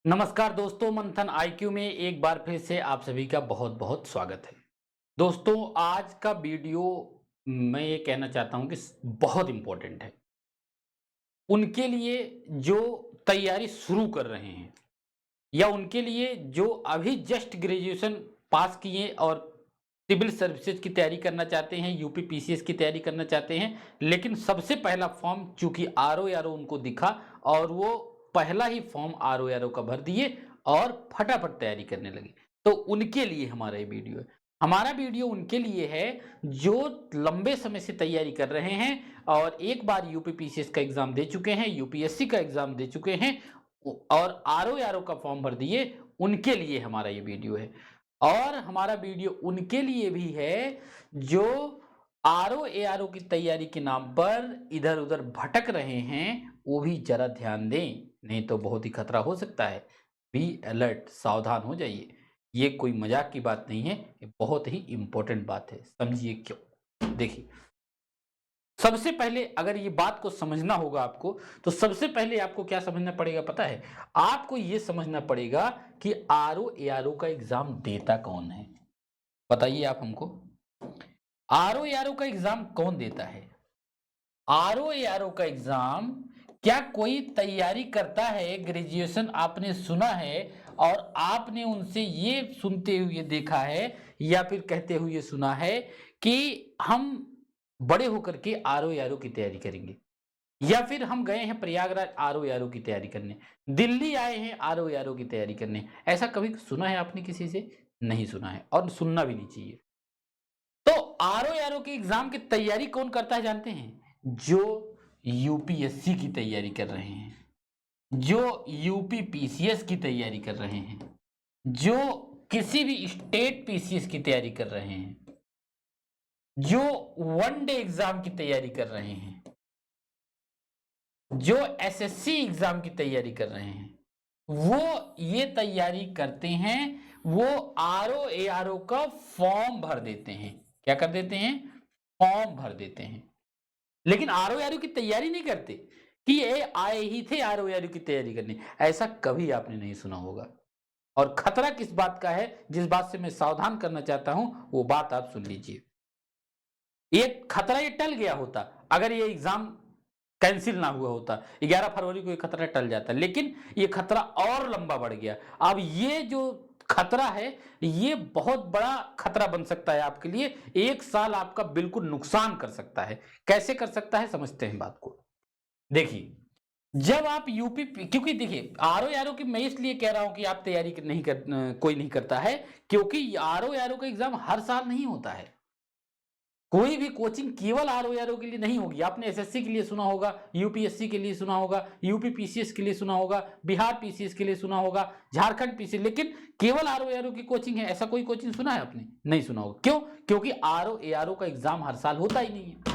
नमस्कार दोस्तों, मंथन आईक्यू में एक बार फिर से आप सभी का बहुत बहुत स्वागत है। दोस्तों, आज का वीडियो मैं ये कहना चाहता हूँ कि बहुत इम्पोर्टेंट है उनके लिए जो तैयारी शुरू कर रहे हैं या उनके लिए जो अभी जस्ट ग्रेजुएशन पास किए और सिविल सर्विसेज की तैयारी करना चाहते हैं, यूपी पीसीएस की तैयारी करना चाहते हैं। लेकिन सबसे पहला फॉर्म चूंकि आरओ आरओ उनको दिखा और वो पहला ही फॉर्म आरओ आरओ का भर दिए और फटाफट तैयारी करने लगे। तो उनके लिए हमारा ये वीडियो है। हमारा वीडियो उनके लिए है जो लंबे समय से तैयारी कर रहे हैं और एक बार यूपी पीसीएस का एग्जाम दे चुके हैं, यूपीएससी का एग्जाम दे चुके हैं और आरओ आरओ का फॉर्म भर दिए। उनके लिए हमारा ये वीडियो है। और हमारा वीडियो उनके लिए भी है जो आरओ एआरओ की तैयारी के नाम पर इधर उधर भटक रहे हैं। वो भी जरा ध्यान दें, नहीं तो बहुत ही खतरा हो सकता है। बी अलर्ट, सावधान हो जाइए। ये कोई मजाक की बात नहीं है, ये बहुत ही इंपॉर्टेंट बात है। समझिए क्यों। देखिए, सबसे पहले अगर ये बात को समझना होगा आपको, तो सबसे पहले आपको क्या समझना पड़ेगा पता है? आपको ये समझना पड़ेगा कि आरओ एआरओ का एग्जाम देता कौन है। बताइए आप हमको, आरओ एआरओ का एग्जाम कौन देता है? आरओ एआरओ का एग्जाम क्या कोई तैयारी करता है? ग्रेजुएशन आपने सुना है और आपने उनसे ये सुनते हुए देखा है या फिर कहते हुए सुना है कि हम बड़े होकर के आरओ एआरओ की तैयारी करेंगे, या फिर हम गए हैं प्रयागराज आरओ एआरओ की तैयारी करने, दिल्ली आए हैं आरओ एआरओ की तैयारी करने। ऐसा कभी सुना है आपने किसी से? नहीं सुना है और सुनना भी नहीं चाहिए। तो आरओ एआरओ के एग्जाम की तैयारी कौन करता है जानते हैं? जो यूपीएससी की तैयारी कर रहे हैं, जो यूपी पीसीएस की तैयारी कर रहे हैं, जो किसी भी स्टेट पीसीएस की तैयारी कर रहे हैं, जो वन डे एग्जाम की तैयारी कर रहे हैं, जो एसएससी एग्जाम की तैयारी कर रहे हैं, वो ये तैयारी करते हैं। वो आरओ एआरओ का फॉर्म भर देते हैं। क्या कर देते हैं? फॉर्म भर देते हैं। लेकिन आरओ एआरओ की तैयारी नहीं करते कि ये आए ही थे आरओ एआरओ की तैयारी करने। ऐसा कभी आपने नहीं सुना होगा। और खतरा किस बात का है, जिस बात से मैं सावधान करना चाहता हूं, वो बात आप सुन लीजिए। ये खतरा ये टल गया होता अगर ये एग्जाम कैंसिल ना हुआ होता। 11 फरवरी को ये खतरा टल जाता, लेकिन ये खतरा और लंबा बढ़ गया। अब ये जो खतरा है, ये बहुत बड़ा खतरा बन सकता है आपके लिए। एक साल आपका बिल्कुल नुकसान कर सकता है। कैसे कर सकता है, समझते हैं बात को। देखिए, जब आप यूपी, क्योंकि देखिए आरओ आरओ की मैं इसलिए कह रहा हूं कि आप तैयारी नहीं कोई नहीं करता है, क्योंकि आरओ आरओ का एग्जाम हर साल नहीं होता है। कोई भी कोचिंग केवल आरओ आरओ के लिए नहीं होगी। आपने एसएससी के लिए सुना होगा, यूपीएससी के लिए सुना होगा, यूपी पीसीएस के लिए सुना होगा, बिहार पीसीएस के लिए सुना होगा, झारखंड पीसीएस, लेकिन केवल आरओ आरओ की कोचिंग है ऐसा कोई कोचिंग सुना है आपने? नहीं सुना होगा। क्यों? क्योंकि आरओ एआरओ का एग्जाम हर साल होता ही नहीं है।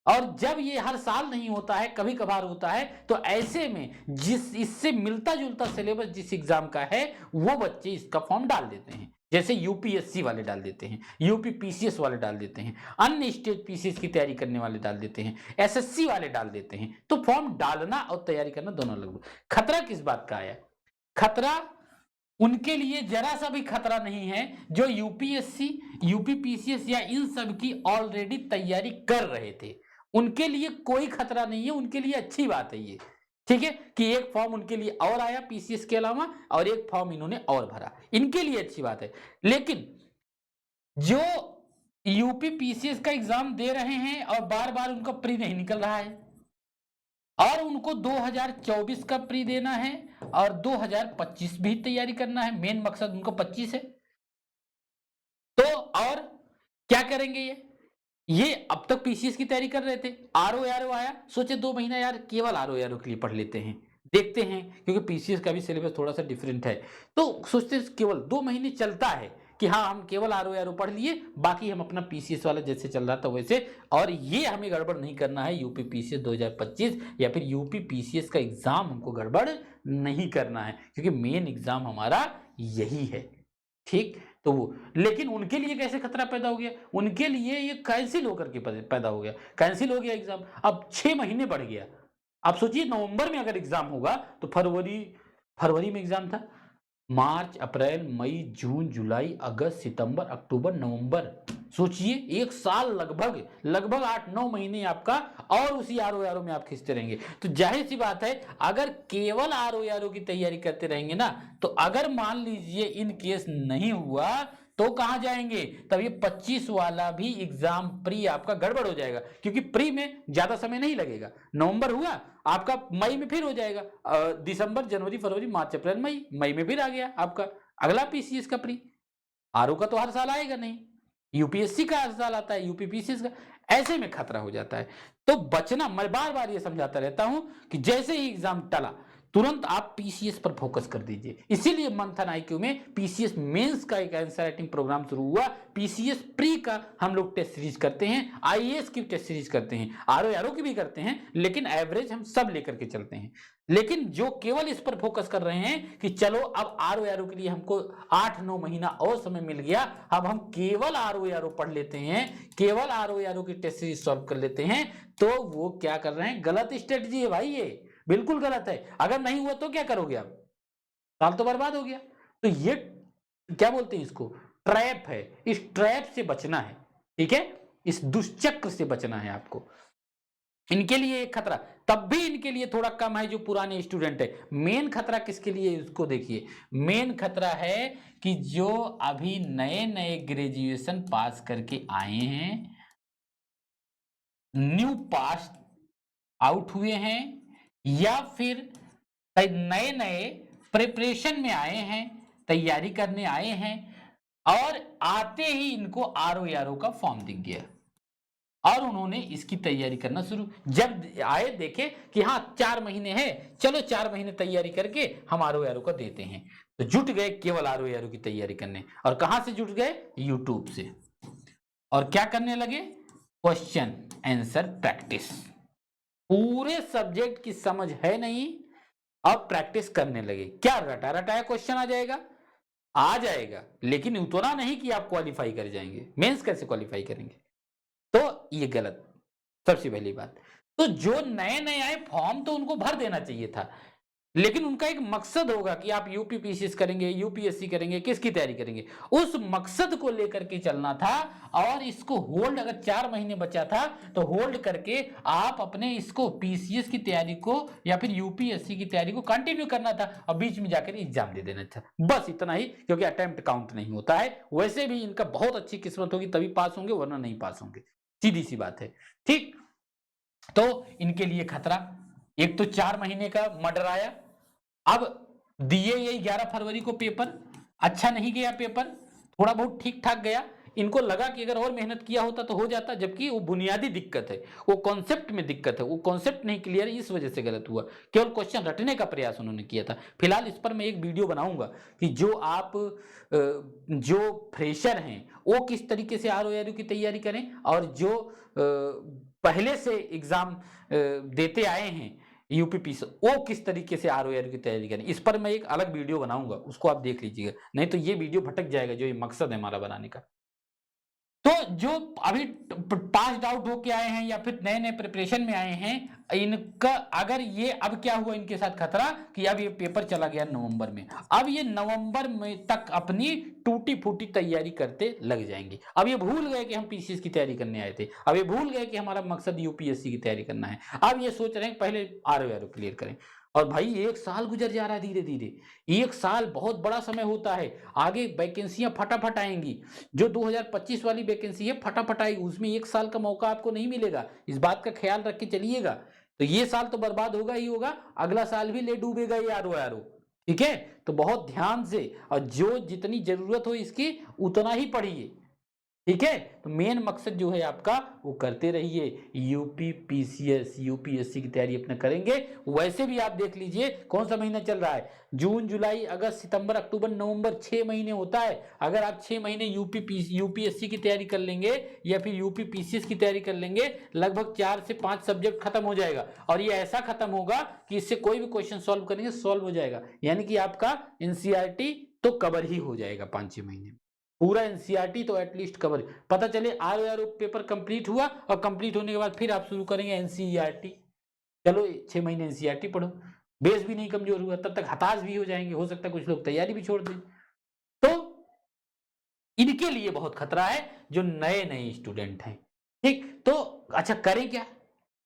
और जब ये हर साल नहीं होता है, कभी कभार होता है, तो ऐसे में जिस इससे मिलता जुलता सिलेबस जिस एग्जाम का है, वो बच्चे इसका फॉर्म डाल देते हैं। जैसे यूपीएससी वाले डाल देते हैं, यूपी पीसीएस वाले डाल देते हैं, अन्य स्टेट पीसीएस की तैयारी करने वाले डाल देते हैं, एसएससी वाले डाल देते हैं। तो फॉर्म डालना और तैयारी करना दोनों अलग। खतरा किस बात का आया? खतरा उनके लिए जरा सा भी खतरा नहीं है जो यूपीएससी, यूपी पीसीएस या इन सब की ऑलरेडी तैयारी कर रहे थे। उनके लिए कोई खतरा नहीं है, उनके लिए अच्छी बात है ये। ठीक है कि एक फॉर्म उनके लिए और आया पीसीएस के अलावा, और एक फॉर्म इन्होंने और भरा, इनके लिए अच्छी बात है। लेकिन जो यूपी पीसीएस का एग्जाम दे रहे हैं और बार बार उनका प्री नहीं निकल रहा है, और उनको 2024 का प्री देना है और 2025 भी तैयारी करना है, मेन मकसद उनको 25 है। तो और क्या करेंगे ये अब तक पीसीएस की तैयारी कर रहे थे, आरओ आरओ आया, सोचे 2 महीना यार केवल आरओ आरओ के लिए पढ़ लेते हैं, देखते हैं, क्योंकि पीसीएस का भी सिलेबस थोड़ा सा डिफरेंट है। तो सोचते केवल 2 महीने चलता है कि हाँ हम केवल आरओ आरओ पढ़ लिए, बाकी हम अपना पीसीएस वाला जैसे चल रहा था वैसे। और ये हमें गड़बड़ नहीं करना है, यूपी पीसीएस 2025 या फिर यूपी पीसीएस का एग्जाम हमको गड़बड़ नहीं करना है, क्योंकि मेन एग्जाम हमारा यही है। ठीक, तो वो, लेकिन उनके लिए कैसे खतरा पैदा हो गया? उनके लिए ये कैंसिल होकर के पैदा हो गया। कैंसिल हो गया एग्जाम, अब 6 महीने बढ़ गया। आप सोचिए नवंबर में अगर एग्जाम होगा तो फरवरी, फरवरी में एग्जाम था, मार्च, अप्रैल, मई, जून, जुलाई, अगस्त, सितंबर, अक्टूबर, नवंबर, सोचिए 1 साल लगभग 8-9 महीने आपका और उसी आरओ में आप खींचते रहेंगे। तो जाहिर सी बात है, अगर केवल आरओ की तैयारी करते रहेंगे ना, तो अगर मान लीजिए इन केस नहीं हुआ तो कहां जाएंगे, तब ये 25 वाला भी एग्जाम प्री आपका गड़बड़ हो जाएगा, क्योंकि प्री में ज्यादा समय नहीं लगेगा। नवंबर हुआ आपका, मई में फिर हो जाएगा, दिसंबर, जनवरी, फरवरी, मार्च, अप्रैल, मई में फिर आ गया आपका अगला पीसीएस का प्री। आरओ का तो हर साल आएगा नहीं, यूपीएससी का हर साल आता है, यूपी पीसीएस का, ऐसे में खतरा हो जाता है। तो बचना, मैं बार बार ये समझाता रहता हूं कि जैसे ही एग्जाम टला तुरंत आप पीसीएस पर फोकस कर दीजिए। इसीलिए मंथन आईक्यू में पीसीएस मेंस का एक आंसर राइटिंग प्रोग्राम शुरू हुआ, पीसीएस प्री का हम लोग टेस्ट सीरीज करते हैं, आईएएस की टेस्ट सीरीज करते हैं, आरओ की भी करते हैं, लेकिन एवरेज हम सब लेकर के चलते हैं। लेकिन जो केवल इस पर फोकस कर रहे हैं कि चलो अब आरओ के लिए हमको 8-9 महीना और समय मिल गया, अब हम केवल आरओ पढ़ लेते हैं, केवल आरओ की टेस्ट सीरीज सॉल्व कर लेते हैं, तो वो क्या कर रहे हैं, गलत स्ट्रेटजी है भाई, ये बिल्कुल गलत है। अगर नहीं हुआ तो क्या करोगे आप, साल तो बर्बाद हो गया। तो ये क्या बोलते हैं इसको, ट्रैप है, इस ट्रैप से बचना है, ठीक है, इस दुष्चक्र से बचना है आपको। इनके लिए एक खतरा, तब भी इनके लिए थोड़ा कम है जो पुराने स्टूडेंट है। मेन खतरा किसके लिए, उसको देखिए, मेन खतरा है कि जो अभी नए नए ग्रेजुएशन पास करके आए हैं, न्यू पास आउट हुए हैं, या फिर नए नए प्रिपरेशन में आए हैं, तैयारी करने आए हैं, और आते ही इनको आरओ का फॉर्म दिख गया और उन्होंने इसकी तैयारी करना शुरू, जब आए देखे कि हाँ 4 महीने है, चलो 4 महीने तैयारी करके हम आरओ को देते हैं, तो जुट गए केवल आरओ की तैयारी करने। और कहां से जुट गए, यूट्यूब से। और क्या करने लगे, क्वेश्चन आंसर प्रैक्टिस। पूरे सब्जेक्ट की समझ है नहीं, अब प्रैक्टिस करने लगे। क्या रटा रटाया क्वेश्चन आ जाएगा, लेकिन उतना नहीं कि आप क्वालिफाई कर जाएंगे। मेंस कैसे क्वालिफाई करेंगे, तो ये गलत, सबसे पहली बात। तो जो नए नए आए फॉर्म तो उनको भर देना चाहिए था, लेकिन उनका एक मकसद होगा कि आप यूपी पीसीएस करेंगे, यूपीएससी करेंगे, किसकी तैयारी करेंगे, उस मकसद को लेकर के चलना था। और इसको होल्ड, अगर 4 महीने बचा था तो होल्ड करके आप अपने इसको पीसीएस की तैयारी को या फिर यूपीएससी की तैयारी को कंटिन्यू करना था, और बीच में जाकर एग्जाम दे देना था, बस इतना ही। क्योंकि अटेम्प्ट काउंट नहीं होता है, वैसे भी इनका बहुत अच्छी किस्मत होगी तभी पास होंगे, वरना नहीं पास होंगे, सीधी सी बात है, ठीक। तो इनके लिए खतरा, एक तो 4 महीने का मर्डर आया। अब दिए यही 11 फरवरी को पेपर, अच्छा नहीं गया पेपर, थोड़ा बहुत ठीक ठाक गया। इनको लगा कि अगर और मेहनत किया होता तो हो जाता, जबकि वो बुनियादी दिक्कत है, वो कॉन्सेप्ट में दिक्कत है, वो कॉन्सेप्ट नहीं क्लियर है, इस वजह से गलत हुआ। केवल क्वेश्चन रटने का प्रयास उन्होंने किया था। फिलहाल इस पर मैं एक वीडियो बनाऊंगा कि जो आप जो फ्रेशर हैं वो किस तरीके से आरओ की तैयारी करें, और जो पहले से एग्जाम देते आए हैं यूपीपी से, वो किस तरीके से आरओ की तैयारी करें। इस पर मैं एक अलग वीडियो बनाऊंगा, उसको आप देख लीजिएगा, नहीं तो ये वीडियो भटक जाएगा जो ये मकसद है हमारा बनाने का। तो जो अभी पास आउट होके आए हैं या फिर नए नए प्रिपरेशन में आए हैं, इनका अगर ये, अब क्या हुआ इनके साथ खतरा कि अब ये पेपर चला गया नवंबर में, अब ये नवंबर में तक अपनी टूटी फूटी तैयारी करते लग जाएंगे। अब ये भूल गए कि हम पीसीएस की तैयारी करने आए थे, अब ये भूल गए कि हमारा मकसद यूपीएससी की तैयारी करना है। अब ये सोच रहे हैं पहले आरओ क्लियर करें। और भाई 1 साल गुजर जा रहा है धीरे धीरे, 1 साल बहुत बड़ा समय होता है, आगे वैकेंसियां फटाफट आएंगी। जो 2025 वाली वैकेंसी है फटाफट आएगी, उसमें 1 साल का मौका आपको नहीं मिलेगा, इस बात का ख्याल रख के चलिएगा। तो ये साल तो बर्बाद होगा ही होगा, अगला साल भी ले डूबेगा ये आरओ, ठीक है। तो बहुत ध्यान से, और जो जितनी जरूरत हो इसकी उतना ही पढ़िए, ठीक है। तो मेन मकसद जो है आपका वो करते रहिए, यूपी पीसीएस यूपीएससी की तैयारी अपना करेंगे। वैसे भी आप देख लीजिए कौन सा महीना चल रहा है, जून जुलाई अगस्त सितंबर अक्टूबर नवंबर, 6 महीने होता है। अगर आप 6 महीने यूपीएससी की तैयारी कर लेंगे या फिर यूपी पीसीएस की तैयारी कर लेंगे, लगभग 4 से 5 सब्जेक्ट खत्म हो जाएगा। और ये ऐसा खत्म होगा कि इससे कोई भी क्वेश्चन सॉल्व करेंगे सॉल्व हो जाएगा, यानी कि आपका एनसीईआरटी तो कवर ही हो जाएगा 5-6 महीने में, पूरा एनसीईआरटी तो एटलीस्ट कवर। पता चले आरओ पेपर कंप्लीट हुआ और कंप्लीट होने के बाद फिर आप शुरू करेंगे एनसीईआरटी, चलो 6 महीने एनसीईआरटी पढ़ो, बेस भी नहीं कमजोर हुआ, तब तक हताश भी हो जाएंगे, हो सकता है कुछ लोग तैयारी भी छोड़ दें। तो इनके लिए बहुत खतरा है जो नए नए स्टूडेंट हैं। ठीक, तो अच्छा करें क्या,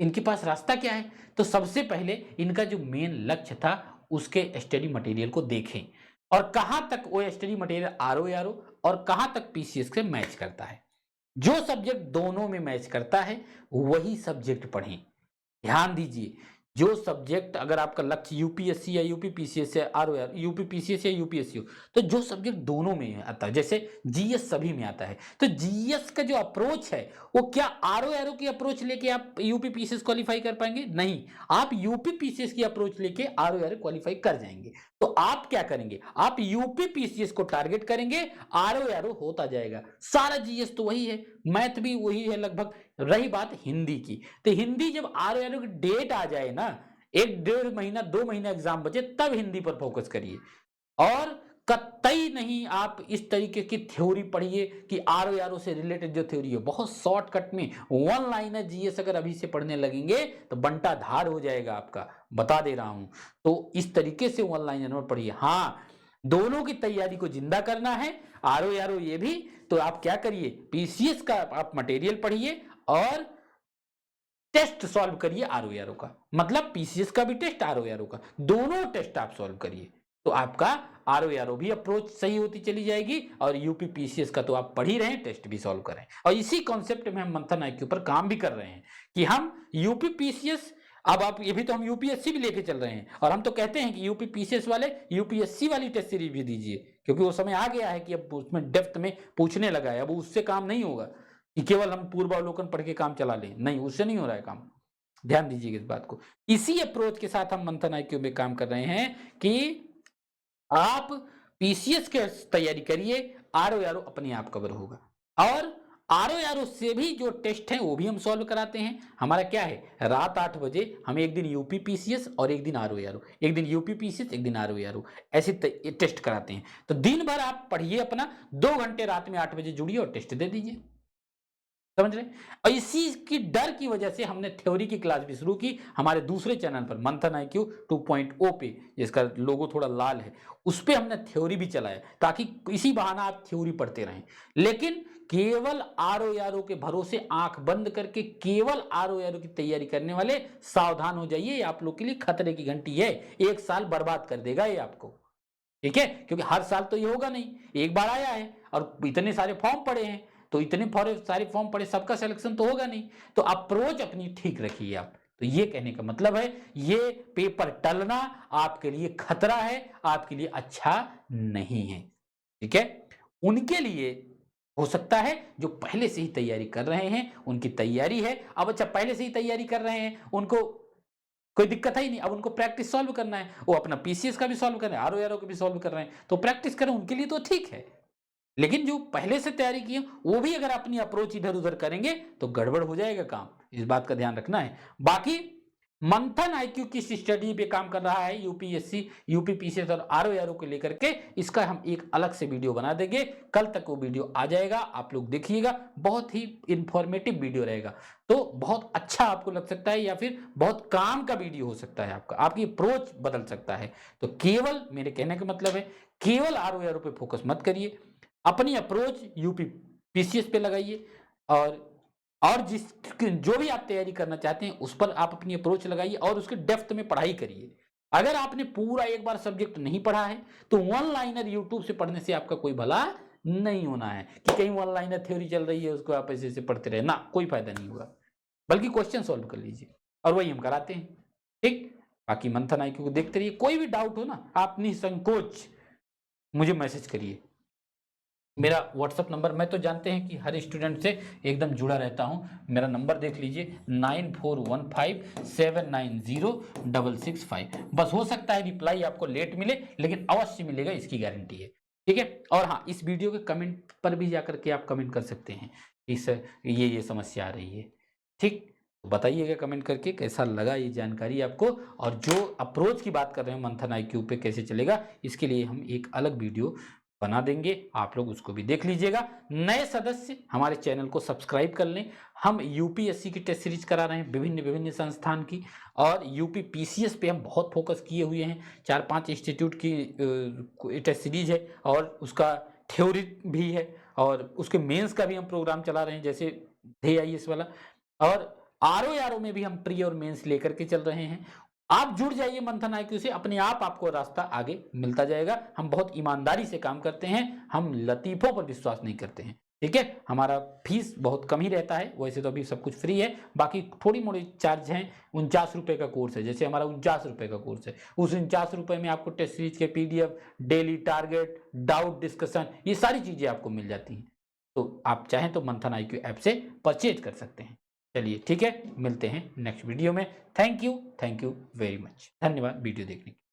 इनके पास रास्ता क्या है? तो सबसे पहले इनका जो मेन लक्ष्य था उसके स्टडी मटेरियल को देखें और कहां तक वो स्टडी मटेरियल आरओ और कहां तक पीसीएस से मैच करता है। जो सब्जेक्ट दोनों में मैच करता है वही सब्जेक्ट पढ़ें। ध्यान दीजिए, जो सब्जेक्ट अगर आपका लक्ष्य यूपीएससी या यूपीपीसीएस या आरओआर, यूपीपीसीएस या यूपीएससी हो, तो जो सब्जेक्ट दोनों में आता है, जैसे जीएस सभी में आता है, तो जीएस का जो अप्रोच है वो क्या आरओआर की अप्रोच लेके आप यूपीपीसीएस क्वालिफाई कर पाएंगे? नहीं, आप यूपीपीसीएस की अप्रोच लेके आरओआर क्वालिफाई कर जाएंगे। तो आप क्या करेंगे, आप यूपीपीसीएस को टारगेट करेंगे, आरओआर होता जाएगा। सारा जीएस तो वही है, मैथ भी वही है लगभग। रही बात हिंदी की, तो हिंदी जब आरओआर की डेट आ जाए ना, 1-1.5 महीना 2 महीना एग्जाम बचे, तब हिंदी पर फोकस करिए। और कतई नहीं आप इस तरीके की थ्योरी पढ़िए कि आरओआर से रिलेटेड जो थ्योरी है बहुत शॉर्टकट में वन लाइनर जीएस अगर अभी से पढ़ने लगेंगे तो बंटा धार हो जाएगा आपका, बता दे रहा हूं। तो इस तरीके से वन लाइनर में पढ़िए। हाँ, दोनों की तैयारी को जिंदा करना है, आरओआर ये भी। तो आप क्या करिए, पीसीएस का आप मटेरियल पढ़िए और टेस्ट सॉल्व करिए आरओआर का, मतलब पीसीएस का भी टेस्ट आरओआर का, दोनों टेस्ट आप सॉल्व करिए। तो आपका आरओआर भी अप्रोच सही होती चली जाएगी और यूपी पीसीएस का तो आप पढ़ ही रहे हैं, टेस्ट भी सॉल्व करें। और इसी कॉन्सेप्ट में हम मंथन आईक्यू पर काम भी कर रहे हैं कि हम यूपी पीसीएस, अब आप ये भी तो हम यूपीएससी भी लेके चल रहे हैं, और हम तो कहते हैं कि यूपी पीसीएस वाले यूपीएससी वाली टेस्ट सीरीज भी दीजिए, क्योंकि वो समय आ गया है कि अब उसमें डेप्थ में पूछने लगा है। अब उससे काम नहीं होगा कि केवल हम पूर्वावलोकन पढ़ के काम चला लें, नहीं, उससे नहीं हो रहा है काम। ध्यान दीजिएगा इस बात को। इसी अप्रोच के साथ हम मंथन आईक्यू में काम कर रहे हैं कि आप पीसीएस के तैयारी करिए, आरओआर अपने आप कवर होगा। और आरओआर से भी जो टेस्ट हैं वो भी हम सॉल्व कराते हैं। हमारा क्या है, रात 8 बजे हम एक दिन यूपी पीसीएस और एक दिन आरओआर, एक दिन यूपी पीसीएस एक दिन आरओआर, ऐसे टेस्ट कराते हैं। तो दिन भर आप पढ़िए अपना, 2 घंटे रात में 8 बजे जुड़िए और टेस्ट दे दीजिए। समझ रहे? और इसी की डर की वजह से हमने थ्योरी की क्लास भी शुरू की हमारे दूसरे चैनल पर मंथन आईक्यू 2.0 पे, जिसका लोगो थोड़ा लाल है, उस पे हमने थ्योरी भी चलाया ताकि इसी बहाना आप थ्योरी पढ़ते रहें। लेकिन केवल आरओआर के भरोसे आंख बंद करके केवल आरओआर की तैयारी करने वाले सावधान हो जाइए, आप लोग के लिए खतरे की घंटी है। 1 साल बर्बाद कर देगा ये आपको, ठीक है? क्योंकि हर साल तो ये होगा नहीं, एक बार आया है और इतने सारे फॉर्म पड़े हैं, तो इतने सारे फॉर्म पड़े, सबका सिलेक्शन तो होगा नहीं। तो अप्रोच अपनी ठीक रखिए आप। तो ये कहने का मतलब है, ये पेपर टलना आपके लिए खतरा है, आपके लिए अच्छा नहीं है, ठीक है? उनके लिए हो सकता है जो पहले से ही तैयारी कर रहे हैं, उनकी तैयारी है। अब अच्छा, पहले से ही तैयारी कर रहे हैं, उनको कोई दिक्कत है ही नहीं, अब उनको प्रैक्टिस सॉल्व करना है, वो अपना पीसीएस का भी सॉल्व कर रहे हैं, आरओआर का भी सॉल्व कर रहे हैं, तो प्रैक्टिस करें, उनके लिए तो ठीक है। लेकिन जो पहले से तैयारी की है वो भी अगर अपनी अप्रोच इधर उधर करेंगे तो गड़बड़ हो जाएगा काम, इस बात का ध्यान रखना है। बाकी मंथन आईक्यू किस स्टडी पे काम कर रहा है यूपीएससी, यूपीपीसीएस और आरओआर को लेकर के, इसका हम एक अलग से वीडियो बना देंगे। कल तक वो वीडियो आ जाएगा, आप लोग देखिएगा, बहुत ही इंफॉर्मेटिव वीडियो रहेगा। तो बहुत अच्छा आपको लग सकता है या फिर बहुत काम का वीडियो हो सकता है, आपका आपकी अप्रोच बदल सकता है। तो केवल मेरे कहने का मतलब है, केवल आरओआर पे फोकस मत करिए, अपनी अप्रोच यूपी पीसीएस पे लगाइए, और जिस जो भी आप तैयारी करना चाहते हैं उस पर आप अपनी अप्रोच लगाइए और उसके डेप्थ में पढ़ाई करिए। अगर आपने पूरा एक बार सब्जेक्ट नहीं पढ़ा है तो वन लाइनर यूट्यूब से पढ़ने से आपका कोई भला नहीं होना है कि कहीं वन लाइनर थ्योरी चल रही है उसको आप ऐसे ऐसे पढ़ते रहे, ना, कोई फायदा नहीं होगा। बल्कि क्वेश्चन सॉल्व कर लीजिए, और वही हम कराते हैं, ठीक? बाकी मंथन आईक्यू को देखते रहिए। कोई भी डाउट हो ना, आप निसंकोच मुझे मैसेज करिए। मेरा व्हाट्सअप नंबर, मैं तो जानते हैं कि हर स्टूडेंट से एकदम जुड़ा रहता हूं, मेरा नंबर देख लीजिए 9415790665। बस हो सकता है रिप्लाई आपको लेट मिले, लेकिन अवश्य मिलेगा, इसकी गारंटी है, ठीक है? और हाँ, इस वीडियो के कमेंट पर भी जाकर के आप कमेंट कर सकते हैं, इस ये समस्या आ रही है, ठीक? बताइएगा कमेंट करके कैसा लगा ये जानकारी आपको, और जो अप्रोच की बात कर रहे हैं मंथन आईक्यू पे कैसे चलेगा, इसके लिए हम एक अलग वीडियो बना देंगे, आप लोग उसको भी देख लीजिएगा। नए सदस्य हमारे चैनल को सब्सक्राइब कर लें, हम यूपीएससी की टेस्ट सीरीज करा रहे हैं विभिन्न विभिन्न संस्थान की, और यूपी पीसीएस पे हम बहुत फोकस किए हुए हैं। 4-5 इंस्टीट्यूट की टेस्ट सीरीज है और उसका थ्योरी भी है, और उसके मेंस का भी हम प्रोग्राम चला रहे हैं, जैसे AIS वाला। और आरओ में भी हम प्री और मेंस लेकर के चल रहे हैं। आप जुड़ जाइए मंथन IQ से, अपने आप आपको रास्ता आगे मिलता जाएगा। हम बहुत ईमानदारी से काम करते हैं, हम लतीफों पर विश्वास नहीं करते हैं, ठीक है। हमारा फीस बहुत कम ही रहता है, वैसे तो अभी सब कुछ फ्री है, बाकी थोड़ी मोड़ी चार्ज हैं। 49 रुपए का कोर्स है, जैसे हमारा 49 रुपए का कोर्स है, उस 49 रुपए में आपको टेस्ट सीरीज के PDF, daily target, doubt discussion, ये सारी चीजें आपको मिल जाती हैं। तो आप चाहें तो मंथन IQ ऐप से परचेज कर सकते हैं। चलिए ठीक है, मिलते हैं नेक्स्ट वीडियो में। थैंक यू वेरी मच, धन्यवाद वीडियो देखने के लिए।